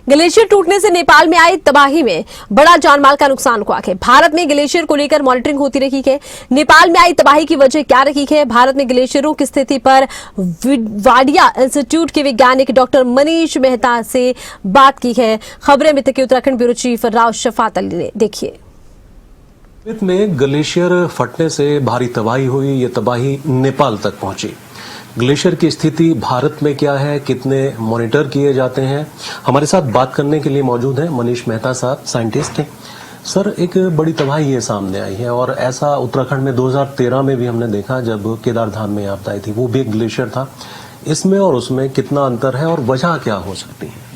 Glacier टूटने से नेपाल में आई तबाही में बड़ा जानमाल का नुकसान हुआ है। भारत में ग्लेशियर को लेकर मॉनिटरिंग होती रही है। नेपाल में आई तबाही की वजह क्या रही है? भारत में ग्लेशियरों की स्थिति पर वाडिया इंस्टीट्यूट के वैज्ञानिक डॉक्टर मनीष मेहता से बात की है। खबरें मित्र के उत्तराखंड ब्यूरो चीफ राव शफात अली ने। देखिए, तिब्बत में ग्लेशियर फटने से भारी तबाही हुई। ये तबाही नेपाल तक पहुंची। ग्लेशियर की स्थिति भारत में क्या है, कितने मॉनिटर किए जाते हैं, हमारे साथ बात करने के लिए मौजूद हैं मनीष मेहता साहब, साइंटिस्ट हैं। सर, एक बड़ी तबाही ये सामने आई है और ऐसा उत्तराखंड में 2013 में भी हमने देखा जब केदारधाम में आपदा आई थी। वो भी एक ग्लेशियर था। इसमें और उसमें कितना अंतर है और वजह क्या हो सकती है?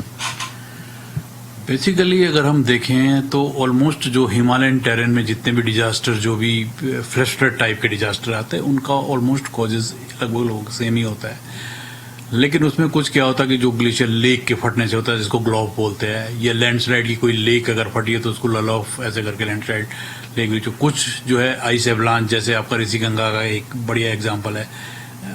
बेसिकली अगर हम देखें तो ऑलमोस्ट जो हिमालयन टेरेन में जितने भी डिजास्टर, जो भी फ्लैश फ्लड टाइप के डिजास्टर आते हैं, उनका ऑलमोस्ट कॉजेज लगभग सेम ही होता है। लेकिन उसमें कुछ क्या होता है कि जो ग्लेशियर लेक के फटने से होता है, जिसको ग्लोव बोलते हैं, या लैंडस्लाइड की कोई लेक अगर फटी है तो उसको ललॉफ ऐसे करके लैंडस्लाइड लेक। जो कुछ जो है आइस एवलांच, जैसे आपका ऋषिगंगा का एक बढ़िया एग्जाम्पल है,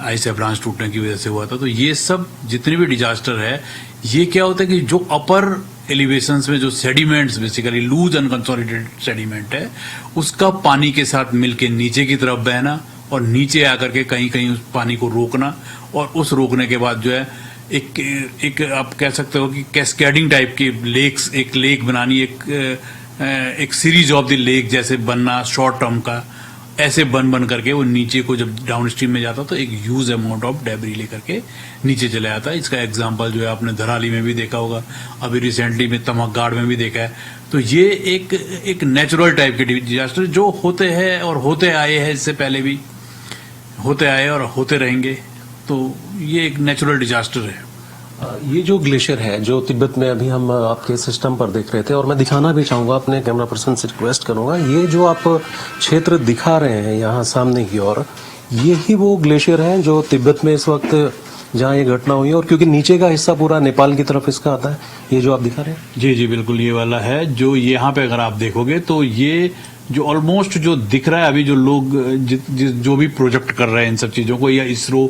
आइस एवलांच टूटने की वजह से हुआ था। तो ये सब जितने भी डिजास्टर है, ये क्या होता है कि जो अपर एलिवेशंस में जो sediments, basically loose unconsolidated sediment है, उसका पानी के साथ मिलके नीचे की तरफ बहना और नीचे आकर के कहीं कहीं उस पानी को रोकना, और उस रोकने के बाद जो है एक आप कह सकते हो कि कैस्केडिंग टाइप की लेक्स, एक लेक बनानी, एक सीरीज ऑफ द लेक जैसे बनना शॉर्ट टर्म का, ऐसे बन करके वो नीचे को जब डाउन स्ट्रीम में जाता तो एक ह्यूज अमाउंट ऑफ डेब्री लेकर के नीचे चले आता है। इसका एग्जांपल जो है आपने धराली में भी देखा होगा, अभी रिसेंटली में तमकगाड़ में भी देखा है। तो ये एक नेचुरल टाइप के डिजास्टर जो होते हैं और होते आए हैं, इससे पहले भी होते आए और होते रहेंगे। तो ये एक नेचुरल डिजास्टर है। ये जो ग्लेशियर है जो तिब्बत में अभी हम आपके सिस्टम पर देख रहे थे, और मैं दिखाना भी चाहूंगा, अपने कैमरा पर्सन से रिक्वेस्ट करूंगा, ये जो आप क्षेत्र दिखा रहे हैं यहाँ सामने की ओर, ये ही वो ग्लेशियर है जो तिब्बत में इस वक्त जहाँ ये घटना हुई है। और क्योंकि नीचे का हिस्सा पूरा नेपाल की तरफ इसका आता है, ये जो आप दिखा रहे हैं। जी जी बिल्कुल, ये वाला है जो यहाँ पे अगर आप देखोगे तो ये जो ऑलमोस्ट जो दिख रहा है अभी, जो लोग जो भी प्रोजेक्ट कर रहे हैं इन सब चीजों को, या इसरो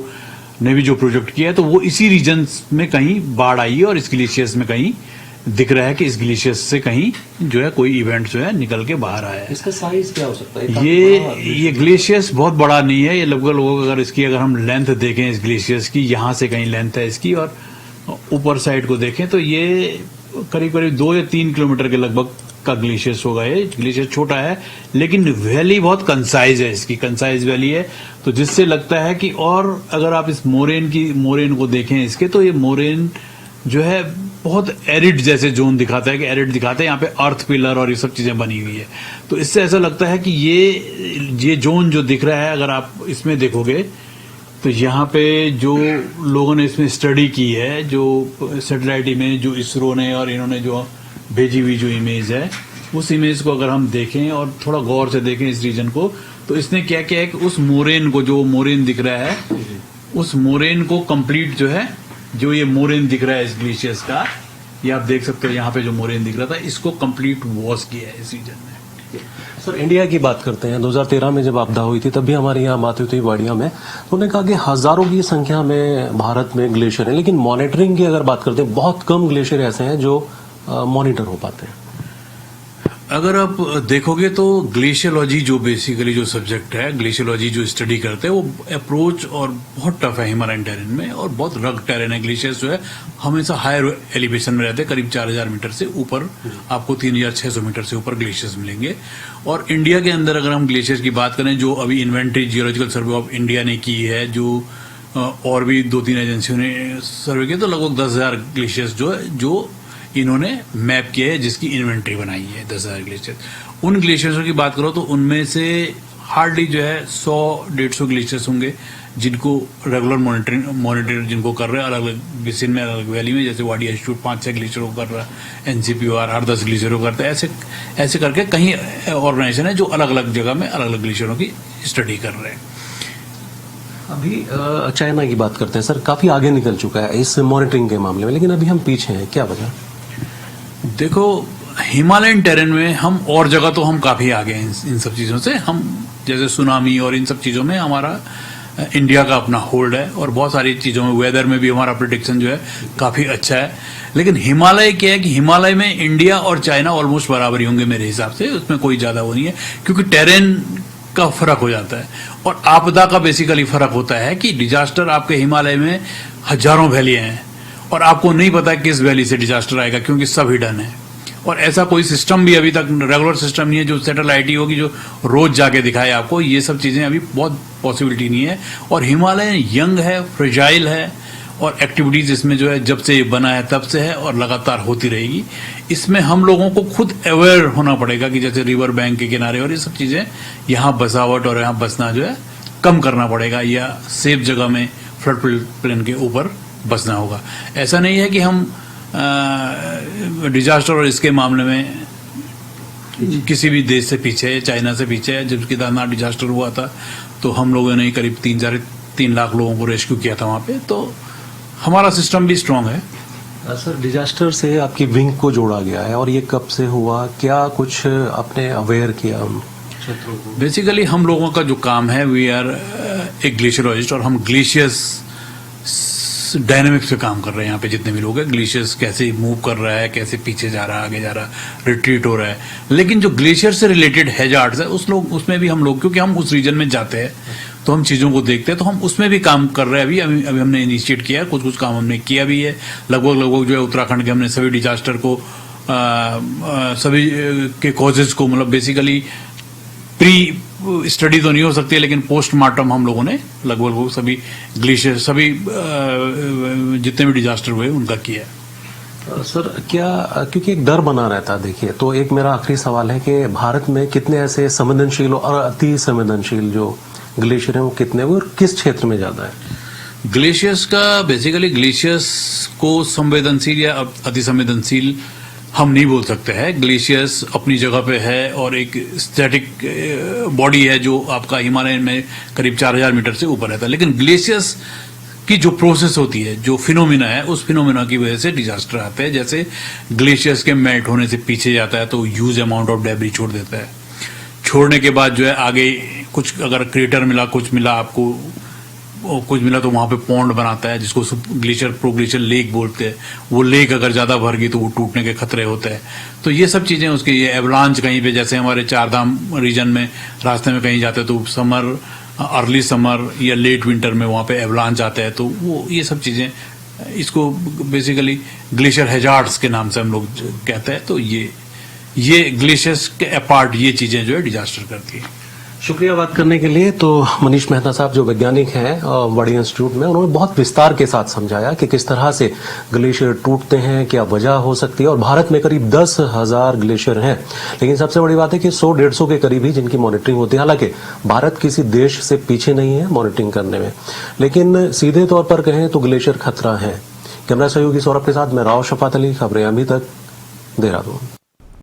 ने भी जो प्रोजेक्ट किया है, तो वो इसी रीजन में कहीं बाढ़ आई है और इस ग्लेशियर्स में कहीं दिख रहा है कि इस ग्लेशियर्स से कहीं जो है कोई इवेंट जो है निकल के बाहर आया है। इसका साइज क्या हो सकता है? ये ग्लेशियर्स बहुत बड़ा नहीं है। ये लगभग अगर हम लेंथ देखें इस ग्लेशियर्स की, यहाँ से कहीं लेंथ है इसकी, और ऊपर साइड को देखें तो ये करीब 2 या 3 किलोमीटर के लगभग का ग्लेशियर्स होगा। ये ग्लेशियर छोटा है लेकिन वैली बहुत कंसाइज है, इसकी कंसाइज वैली है। तो जिससे लगता है कि, और अगर आप इस मोरेन को देखें इसके, तो ये मोरेन जो है बहुत एरिड जैसे जोन दिखाता है, कि एरिड दिखाता है, यहाँ पे अर्थ पिलर और ये सब चीजें बनी हुई है। तो इससे ऐसा लगता है कि ये जोन जो दिख रहा है, अगर आप इसमें देखोगे तो यहाँ पे जो लोगों ने इसमें स्टडी की है, जो सैटेलाइट इमेज जो इसरो ने और इन्होंने जो भेजी हुई जो इमेज है, उस इमेज को अगर हम देखें और थोड़ा गौर से देखें इस रीजन को, तो इसने क्या किया है कि उस मोरेन को, जो मोरेन दिख रहा है, उस मोरेन को कंप्लीट जो है, जो ये मोरेन दिख रहा है इस ग्लेशियर्स का, ये आप देख सकते हो यहाँ पे जो मोरेन दिख रहा था, इसको कंप्लीट वॉश किया है इस रीजन में। सर, इंडिया की बात करते हैं। 2013 में जब आपदा हुई थी तब भी हमारे यहाँ बात हुई थी वाडिया में, तो उन्होंने कहा कि हजारों की संख्या में भारत में ग्लेशियर है, लेकिन मॉनिटरिंग की अगर बात करते हैं, बहुत कम ग्लेशियर ऐसे हैं जो मॉनिटर हो पाते हैं। अगर आप देखोगे तो ग्लेशियोलॉजी जो बेसिकली जो सब्जेक्ट है, ग्लेशियोलॉजी जो स्टडी करते हैं, वो अप्रोच और बहुत टफ है हिमालयन टेरेन में, और बहुत रग टेरेन है। ग्लेशियर्स जो है हमेशा हायर एलिवेशन में रहते हैं, करीब 4000 मीटर से ऊपर आपको 3600 मीटर से ऊपर ग्लेशियर्स मिलेंगे। और इंडिया के अंदर अगर हम ग्लेशियर्स की बात करें, जो अभी inventory geological survey of India ने की है, जो और भी 2-3 एजेंसियों ने सर्वे किया, तो लगभग 10,000 ग्लेशियर्स जो इन्होंने मैप किया है, जिसकी इन्वेंट्री बनाई है 10,000 ग्लेशियर। उन ग्लेशियर्सों की बात करो तो उनमें से हार्डली जो है 100-150 ग्लेशियर्स होंगे जिनको रेगुलर मॉनिटर जिनको कर रहे हैं, अलग अलग बेसिन में, अलग अलग वैली में, जैसे वाडिया इंस्टीट्यूट 5-6 ग्लेशियर को कर रहा है, एनसीपीओआर 8-10 ग्लेशियर को करता है। ऐसे करके कहीं ऑर्गेनाइजेशन है जो अलग अलग जगह में अलग अलग ग्लेशियरों की स्टडी कर रहे हैं। अभी चाइना की बात करते हैं। सर, काफी आगे निकल चुका है इस मॉनिटरिंग के मामले में, लेकिन अभी हम पीछे हैं, क्या वजह? देखो, हिमालयन टेरेन में हम, और जगह तो हम काफी आगे हैं इन सब चीजों से। हम जैसे सुनामी और इन सब चीजों में हमारा इंडिया का अपना होल्ड है और बहुत सारी चीज़ों में, वेदर में भी हमारा प्रिडिक्शन जो है काफ़ी अच्छा है। लेकिन हिमालय क्या है कि हिमालय में इंडिया और चाइना ऑलमोस्ट बराबर ही होंगे मेरे हिसाब से, उसमें कोई ज़्यादा वो नहीं है, क्योंकि टेरेन का फर्क हो जाता है और आपदा का बेसिकली फर्क होता है कि डिजास्टर आपके हिमालय में हजारों वैलियाँ हैं और आपको नहीं पता किस वैली से डिजास्टर आएगा, क्योंकि सब हिडन है। और ऐसा कोई सिस्टम भी अभी तक रेगुलर सिस्टम नहीं है जो सैटेलाइट होगी जो रोज जाके दिखाए आपको, ये सब चीज़ें अभी बहुत पॉसिबिलिटी नहीं है। और हिमालय यंग है, फ्रेजाइल है और एक्टिविटीज़ इसमें जो है जब से ये बना है तब से है और लगातार होती रहेगी। इसमें हम लोगों को खुद अवेयर होना पड़ेगा कि जैसे रिवर बैंक के किनारे और ये सब चीज़ें, यहाँ बसावट और यहाँ बसना जो है कम करना पड़ेगा या सेफ जगह में फ्लड प्लेन के ऊपर बसना होगा। ऐसा नहीं है कि हम डिजास्टर और इसके मामले में किसी भी देश से पीछे है, चाइना से पीछे है। जब केदारनाथ डिजास्टर हुआ था तो हम लोगों ने करीब 3 लाख लोगों को रेस्क्यू किया था वहाँ पे, तो हमारा सिस्टम भी स्ट्रांग है। सर, डिजास्टर से आपकी विंग को जोड़ा गया है और ये कब से हुआ, क्या कुछ आपने अवेयर किया क्षेत्रों को? बेसिकली हम लोगों का जो काम है, वी आर एक ग्लेशियरोलॉजिस्ट और हम ग्लेशियर्स डायनेमिक्स पे काम कर रहे हैं। यहाँ पे जितने भी लोग हैं, ग्लेशियर्स कैसे मूव कर रहा है, कैसे पीछे जा रहा है, आगे जा रहा है, रिट्रीट हो रहा है। लेकिन जो ग्लेशियर से रिलेटेड हैजार्ड्स है उसमें भी हम लोग, क्योंकि हम उस रीजन में जाते हैं तो हम चीज़ों को देखते हैं, तो हम उसमें भी काम कर रहे हैं। अभी हमने इनिशिएट किया है, कुछ काम हमने किया भी है। लगभग जो है उत्तराखंड के हमने सभी डिजास्टर को सभी के कॉजेज को, मतलब बेसिकली प्री स्टडी तो नहीं हो सकती है, लेकिन पोस्टमार्टम हम लोगों ने लगभग सभी ग्लेशियर, सभी जितने भी डिजास्टर हुए उनका किया है। सर, क्या, क्योंकि एक डर बना रहता है, देखिए, तो एक मेरा आखिरी सवाल है कि भारत में कितने ऐसे संवेदनशील और अति संवेदनशील जो ग्लेशियर हैं वो कितने, वो किस क्षेत्र में ज्यादा है? ग्लेशियर्स का बेसिकली, ग्लेशियर्स को संवेदनशील या अति संवेदनशील हम नहीं बोल सकते हैं। ग्लेशियर्स अपनी जगह पे है और एक स्टैटिक बॉडी है जो आपका हिमालय में करीब 4000 मीटर से ऊपर रहता है। लेकिन ग्लेशियर्स की जो प्रोसेस होती है, जो फिनोमिना है, उस फिनोमिना की वजह से डिजास्टर आते हैं। जैसे ग्लेशियर्स के मेल्ट होने से पीछे जाता है तो ह्यूज अमाउंट ऑफ डेब्री छोड़ देता है। छोड़ने के बाद जो है आगे कुछ अगर क्रेटर मिला, कुछ मिला आपको, कुछ मिला तो वहाँ पे पॉन्ड बनाता है जिसको ग्लेशियर प्रोग्लेशियर लेक बोलते हैं। वो लेक अगर ज़्यादा भर गई तो वो टूटने के खतरे होते हैं। तो ये सब चीज़ें उसके, ये एवलांच कहीं पे, जैसे हमारे चारधाम रीजन में रास्ते में कहीं जाते हैं तो समर, अर्ली समर या लेट विंटर में वहाँ पे एवलांच आते हैं, तो वो ये सब चीज़ें, इसको बेसिकली ग्लेशियर हैजार्ड्स के नाम से हम लोग कहते हैं। तो ये ग्लेशियर्स के अपार्ट ये चीज़ें जो है डिजास्टर करती है। शुक्रिया बात करने के लिए। तो मनीष मेहता साहब जो वैज्ञानिक हैं वाडी इंस्टीट्यूट में, उन्होंने बहुत विस्तार के साथ समझाया कि किस तरह से ग्लेशियर टूटते हैं, क्या वजह हो सकती है। और भारत में करीब 10,000 ग्लेशियर हैं, लेकिन सबसे बड़ी बात है कि 100-150 के करीब ही जिनकी मॉनिटरिंग होती है। हालांकि भारत किसी देश से पीछे नहीं है मॉनिटरिंग करने में, लेकिन सीधे तौर पर कहें तो ग्लेशियर खतरा है। कैमरा सहयोगी सौरभ के साथ मैं राव शफात अली, खबरें अभी तक, देहरादून।